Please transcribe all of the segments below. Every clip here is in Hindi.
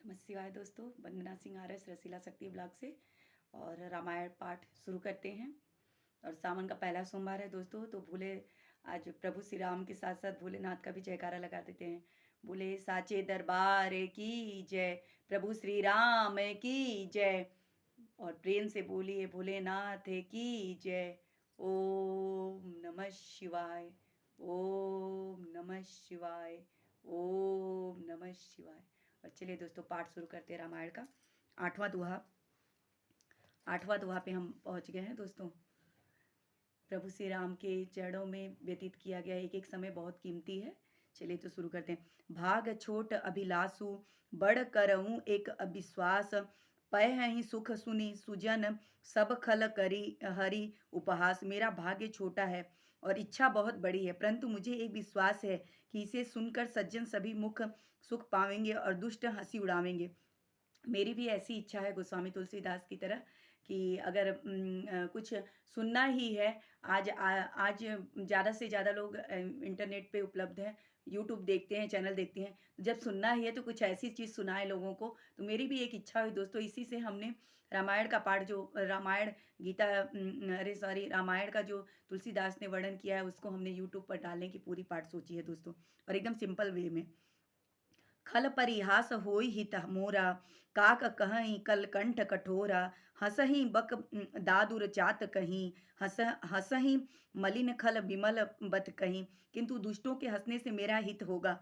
नमः शिवाय दोस्तों, वंदना सिंह आर.एस. रसीला शक्ति ब्लॉग से। और रामायण पाठ शुरू करते हैं। और सावन का पहला सोमवार है दोस्तों, तो भोले आज प्रभु श्री राम के साथ साथ भोलेनाथ का भी जयकारा लगा देते हैं। बोले साचे दरबार की जय, प्रभु श्री राम की जय। और प्रेम से बोलिए भोलेनाथ की जय। ओम नमः शिवाय, ओम नमः शिवाय, ओम नमः शिवाय। और चलिए दोस्तों, पाठ शुरू करते हैं रामायण का। आठवां दोहा। आठवां दोहा पे हम पहुंच गए हैं दोस्तों। प्रभु श्री राम के चरणों में व्यतीत किया गया एक एक समय बहुत कीमती है। चलिए तो शुरू करते हैं। भाग छोट अभिलाषु, बड़ करऊं एक अविश्वास। पय ही सुख सुनी सुजन, सब खल करी हरि उपहास। मेरा भाग्य छोटा है और इच्छा बहुत बड़ी है, परंतु मुझे एक विश्वास है कि इसे सुनकर सज्जन सभी मुख सुख पावेंगे और दुष्ट हंसी उड़ावेंगे। मेरी भी ऐसी इच्छा है गोस्वामी तुलसीदास की तरह कि अगर कुछ सुनना ही है। आज ज़्यादा से ज़्यादा लोग इंटरनेट पे उपलब्ध हैं, यूट्यूब देखते हैं, चैनल देखते हैं। तो जब सुनना ही है तो कुछ ऐसी चीज़ सुनाए लोगों को। तो मेरी भी एक इच्छा हुई दोस्तों, इसी से हमने रामायण का पाठ जो रामायण गीता अरे सॉरी रामायण का जो तुलसीदास ने वर्णन किया है उसको हमने यूट्यूब पर डालने की पूरी पाठ सोची है दोस्तों, और एकदम सिंपल वे में। खल परिहास होई हित मोरा, काक कहई कल कंठ कठोरा। हसहि बक दादुर चात कहीं, हसहि मलिन खल विमल बत कहीं। किंतु दुष्टों के हंसने से मेरा हित होगा,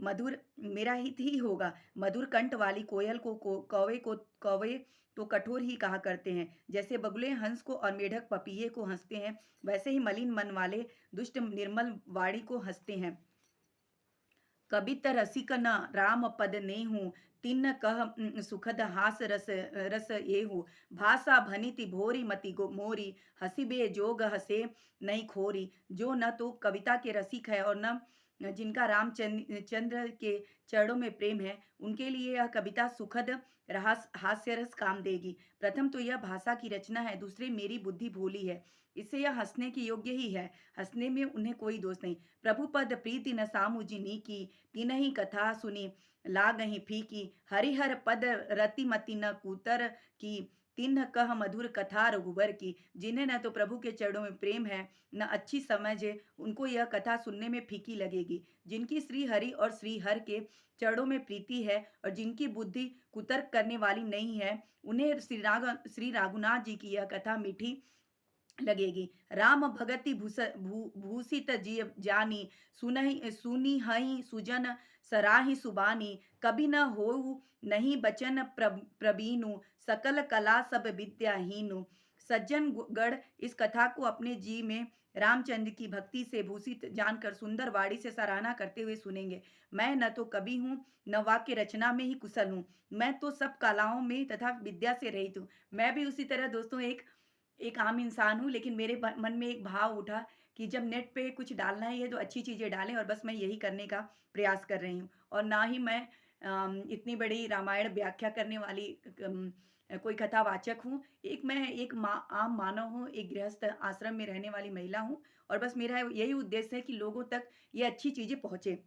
मधुर मेरा हित ही होगा। मधुर कंठ वाली कोयल कौवे तो कठोर ही कहा करते हैं। जैसे बगुले हंस को और मेढक पपीहे को हंसते हैं, वैसे ही मलिन मन वाले दुष्ट निर्मल वाणी को हंसते हैं। कबित रसिक न राम पद नेहु, तिन्न कह सुखद हास रस रस येहु। भाषा भनिति भोरी मति मोरी, हसीबे जोग हसे नहीं खोरी। जो न तो कविता के रसिक है और न जिनका चंद्र के चरणों में प्रेम है, उनके लिए यह कविता सुखद हास्यरस काम देगी। प्रथम तो यह भाषा की रचना है, दूसरे मेरी बुद्धि भोली है, इससे यह हंसने के योग्य ही है। हंसने में उन्हें कोई दोष नहीं। प्रभु पद प्रीति न सामुजिनी की, तिनहि कथा सुनी लागहि फीकी। हरिहर पद रति मति न कूतर की, तिन्ह कह मधुर कथा रघुबर की। जिन्हें न तो प्रभु के चरणों में प्रेम है न अच्छी समझ है, उनको यह कथा सुनने में फीकी लगेगी। जिनकी श्री हरि और श्री हर के चरणों में प्रीति है और जिनकी बुद्धि कुतर्क करने वाली नहीं है, उन्हें श्री राघुनाथ जी की यह कथा मीठी लगेगी। राम भगति भूषित जिय जानी, सुनी हई सुजन सराही सुबानी। कभी न होऊ नहीं बचन प्रबीनु, सकल कला सब विद्याहीनु। सज्जन गढ़ इस कथा को अपने जी में रामचंद्र की भक्ति से भूषित जानकर सुंदर वाणी से सराहना करते हुए सुनेंगे। मैं न तो कवि हूँ न वाक्य रचना में ही कुशल हूँ, मैं तो सब कलाओं में तथा विद्या से रहित हूँ। मैं भी उसी तरह दोस्तों एक एक आम इंसान हूँ, लेकिन मेरे मन में एक भाव उठा कि जब नेट पे कुछ डालना ही है तो अच्छी चीज़ें डालें, और बस मैं यही करने का प्रयास कर रही हूँ। और ना ही मैं इतनी बड़ी रामायण व्याख्या करने वाली कोई कथावाचक हूँ। मैं एक आम मानव हूँ, एक गृहस्थ आश्रम में रहने वाली महिला हूँ, और बस मेरा यही उद्देश्य है कि लोगों तक ये अच्छी चीज़ें पहुँचे,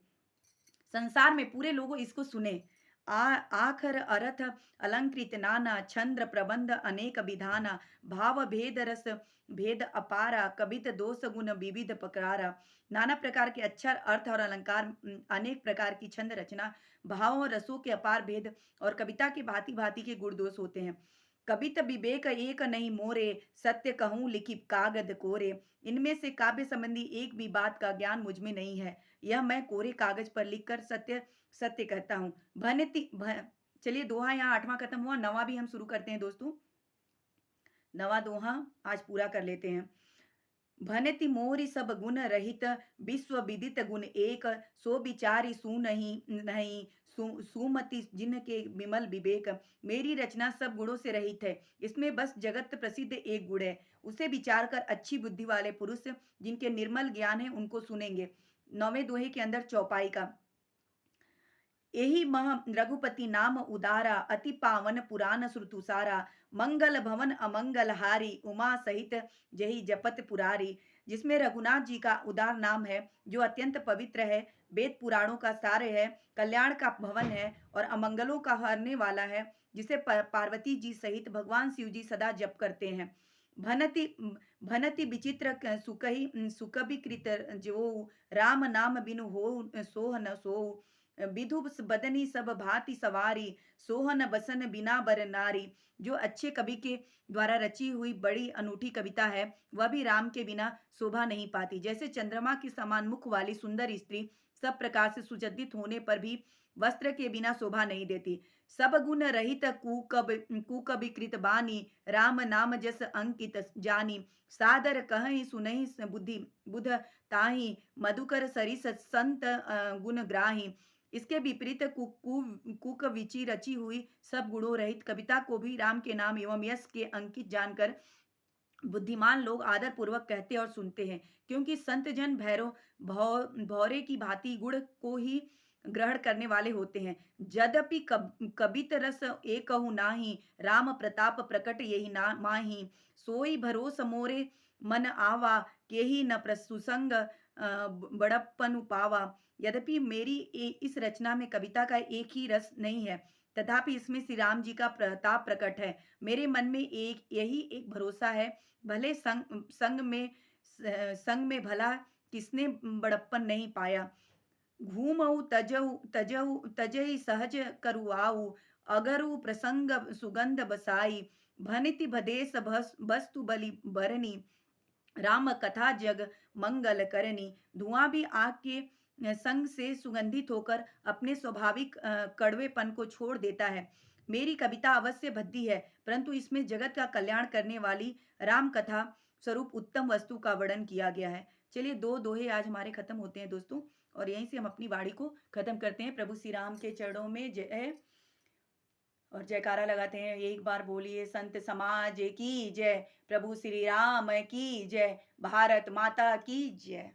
संसार में पूरे लोगों इसको सुने। आखर अर्थ अलंकृत नाना, छंद्र प्रबंध अनेक विधाना। भाव भेद रस भेद अपारा, कवित दोष गुण विविध प्रकारा। नाना प्रकार के अक्षर अर्थ और अलंकार, अनेक प्रकार की छंद रचना, भावों और रसों के अपार भेद और कविता के भांति भांति के गुण दोष होते हैं। कवित विवेक एक नहीं मोरे, सत्य कहूँ लिखी कागद कोरे। इनमें से काव्य संबंधी एक भी बात का ज्ञान मुझ में नहीं है, यह मैं कोरे कागज पर लिखकर सत्य सत्य कहता हूँ। चलिए दोहा यहाँ आठवां खत्म हुआ, नवा भी हम शुरू करते हैं दोस्तों। नवा दोहा आज पूरा कर लेते हैं। भनति मोरि सब गुण रहित, विश्व विदित गुण एक। सो विचारी सु नहीं नहीं, सुमति जिनके विमल विवेक। मेरी रचना सब गुणों से रहित है, इसमें बस जगत प्रसिद्ध एक गुण है। उसे विचार कर अच्छी बुद्धि वाले पुरुष जिनके निर्मल ज्ञान है उनको सुनेंगे। नौवें दोहे के अंदर चौपाई का। यही मह रघुपति नाम उदारा, अति पावन पुराण श्रुतु सारा। मंगल भवन अमंगल हारी, उमा सहित जही जपत पुरारी। जिसमें रघुनाथ जी का उदार नाम है, जो अत्यंत पवित्र है, वेद पुराणों का सार है, कल्याण का भवन है और अमंगलों का हरने वाला है, जिसे पार्वती जी सहित भगवान शिव जी सदा जप करते हैं। भनति भनति विचित्र सुकहि सुकभिकृत जो राम नाम बिनु हो सोह न सोऊ। विधु बदनी सब भांति सवारी, सोह न बसन बिना बर नारी। जो अच्छे कवि के द्वारा रची हुई बड़ी अनूठी कविता है, वह भी राम के बिना शोभा नहीं पाती। जैसे चंद्रमा के समान मुख वाली सुंदर स्त्री सब प्रकार से सुसज्जित होने पर भी वस्त्र के बिना शोभा नहीं देती। सब गुण रहित कुकविकृत बानी, राम नाम जस अंकित जानी। सादर कहहि सुनहि बुद्धि बुध ताहि, मधुकर सरिस संत गुण ग्राही। इसके विपरीत कुक विचि रची हुई सब गुणों रहित कविता को भी राम के नाम एवं यश के अंकित जानकर बुद्धिमान लोग आदर पूर्वक कहते और सुनते हैं, क्योंकि संत जन भैरव भौरे की भांति गुण को ही ग्रहण करने वाले होते हैं। यद्यपि कबित रस एकहु नाही, राम प्रताप प्रकट यही ना माही। सोई भरोस मोरे मन आवा, केही न प्रसुसंग बड़प्पन पावा। यद्यपि मेरी इस रचना में कविता का एक ही रस नहीं है, तथापि इसमें श्री राम जी का प्रताप प्रकट है। मेरे मन में एक यही एक भरोसा है, भले संग में भला किसने बड़प्पन नहीं पाया। घूमऊ तजऊ तजऊ तजहि सहज करुआऊ, अगरु प्रसंग सुगंध बसाई। भनिति भदेश वस्तु बलि बरनी, राम कथा जग मंगल करनी। धुआं भी आग के संग से सुगंधित होकर अपने स्वाभाविक कड़वेपन को छोड़ देता है। मेरी कविता अवश्य भद्दी है, परंतु इसमें जगत का कल्याण करने वाली राम कथा स्वरूप उत्तम वस्तु का वर्णन किया गया है। चलिए, दो दोहे आज हमारे खत्म होते हैं दोस्तों, और यहीं से हम अपनी वाणी को खत्म करते हैं। प्रभु श्री राम के चरणों में जय और जयकारा लगाते हैं। एक बार बोलिए, संत समाज की जय, प्रभु श्री राम की जय, भारत माता की जय।